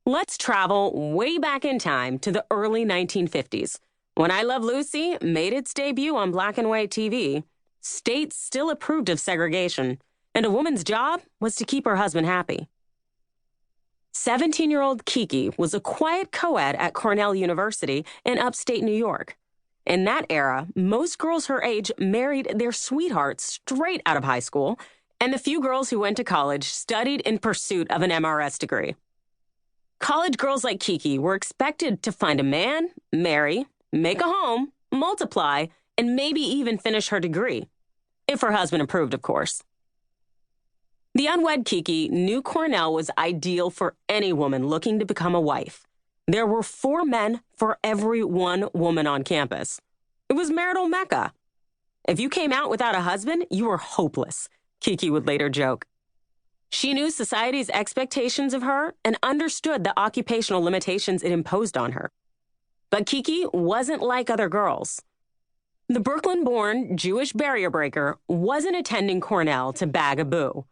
Let's travel way back in time to the early 1950s. When I Love Lucy made its debut on black and white TV, states still approved of segregation, and a woman's job was to keep her husband happy. 17-year-old Kiki was a quiet co-ed at Cornell University in upstate New York. In that era, most girls her age married their sweethearts straight out of high school, and the few girls who went to college studied in pursuit of an MRS degree. College girls like Kiki were expected to find a man, marry, make a home, multiply, and maybe even finish her degree. If her husband approved, of course. The unwed Kiki knew Cornell was ideal for any woman looking to become a wife. There were 4 men for every 1 woman on campus. It was marital mecca. If you came out without a husband, you were hopeless, Kiki would later joke. She knew society's expectations of her and understood the occupational limitations it imposed on her. But Kiki wasn't like other girls. The Brooklyn-born Jewish barrier breaker wasn't attending Cornell to bag a boo.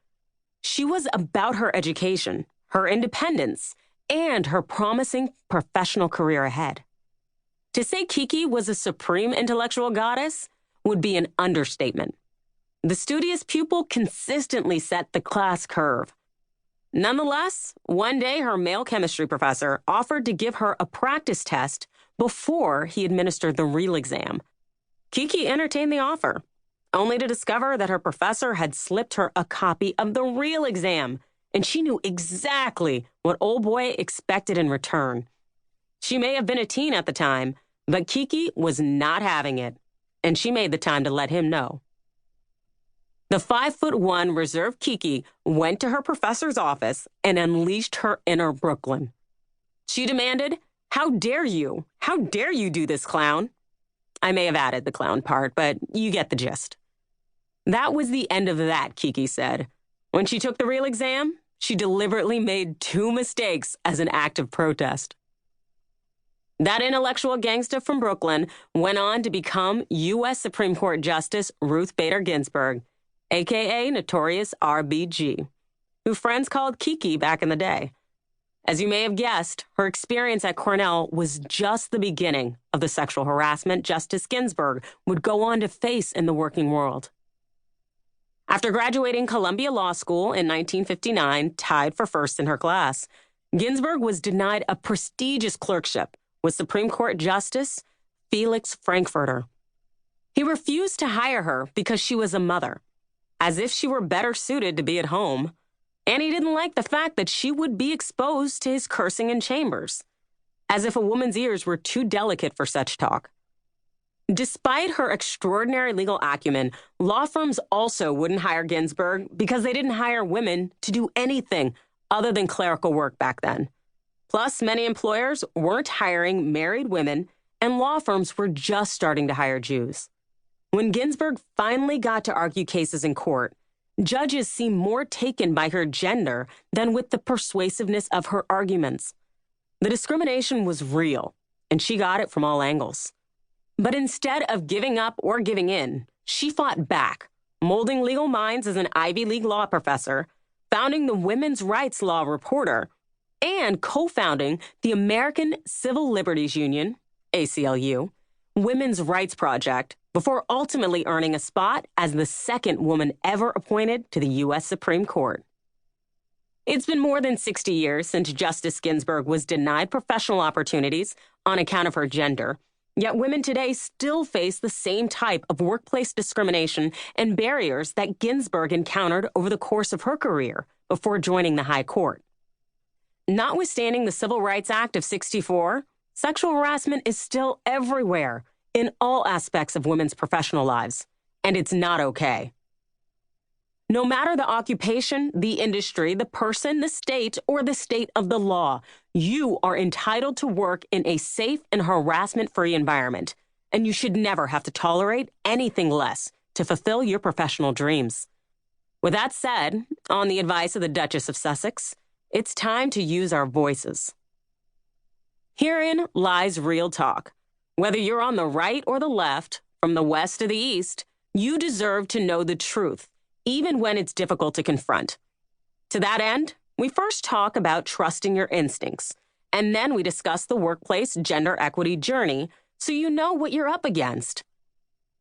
She was about her education, her independence, and her promising professional career ahead. To say Kiki was a supreme intellectual goddess would be an understatement. The studious pupil consistently set the class curve. Nonetheless, one day her male chemistry professor offered to give her a practice test before he administered the real exam. Kiki entertained the offer, only to discover that her professor had slipped her a copy of the real exam, and she knew exactly what old boy expected in return. She may have been a teen at the time, but Kiki was not having it, and she made the time to let him know. The 5'1" reserved Kiki went to her professor's office and unleashed her inner Brooklyn. She demanded, "How dare you? How dare you do this, clown?" I may have added the clown part, but you get the gist. That was the end of that, Kiki said. When she took the real exam, she deliberately made 2 mistakes as an act of protest. That intellectual gangsta from Brooklyn went on to become U.S. Supreme Court Justice Ruth Bader Ginsburg, a.k.a. Notorious RBG, who friends called Kiki back in the day. As you may have guessed, her experience at Cornell was just the beginning of the sexual harassment Justice Ginsburg would go on to face in the working world. After graduating Columbia Law School in 1959, tied for first in her class, Ginsburg was denied a prestigious clerkship with Supreme Court Justice Felix Frankfurter. He refused to hire her because she was a mother, as if she were better suited to be at home, and he didn't like the fact that she would be exposed to his cursing in chambers, as if a woman's ears were too delicate for such talk. Despite her extraordinary legal acumen, law firms also wouldn't hire Ginsburg because they didn't hire women to do anything other than clerical work back then. Plus, many employers weren't hiring married women, and law firms were just starting to hire Jews. When Ginsburg finally got to argue cases in court, judges seemed more taken by her gender than with the persuasiveness of her arguments. The discrimination was real, and she got it from all angles. But instead of giving up or giving in, she fought back, molding legal minds as an Ivy League law professor, founding the Women's Rights Law Reporter, and co-founding the American Civil Liberties Union, ACLU, Women's Rights Project, before ultimately earning a spot as the second woman ever appointed to the U.S. Supreme Court. It's been more than 60 years since Justice Ginsburg was denied professional opportunities on account of her gender, yet women today still face the same type of workplace discrimination and barriers that Ginsburg encountered over the course of her career before joining the High Court. Notwithstanding the Civil Rights Act of '64, sexual harassment is still everywhere in all aspects of women's professional lives, and it's not okay. No matter the occupation, the industry, the person, the state, or the state of the law, you are entitled to work in a safe and harassment-free environment, and you should never have to tolerate anything less to fulfill your professional dreams. With that said, on the advice of the Duchess of Sussex, it's time to use our voices. Herein lies real talk. Whether you're on the right or the left, from the west to the east, you deserve to know the truth, even when it's difficult to confront. To that end, we first talk about trusting your instincts, And then we discuss the workplace gender equity journey so you know what you're up against.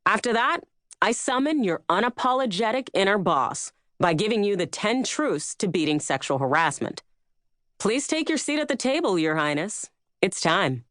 After that, I summon your unapologetic inner boss by giving you the 10 truths to beating sexual harassment. Please take your seat at the table, Your Highness. It's time.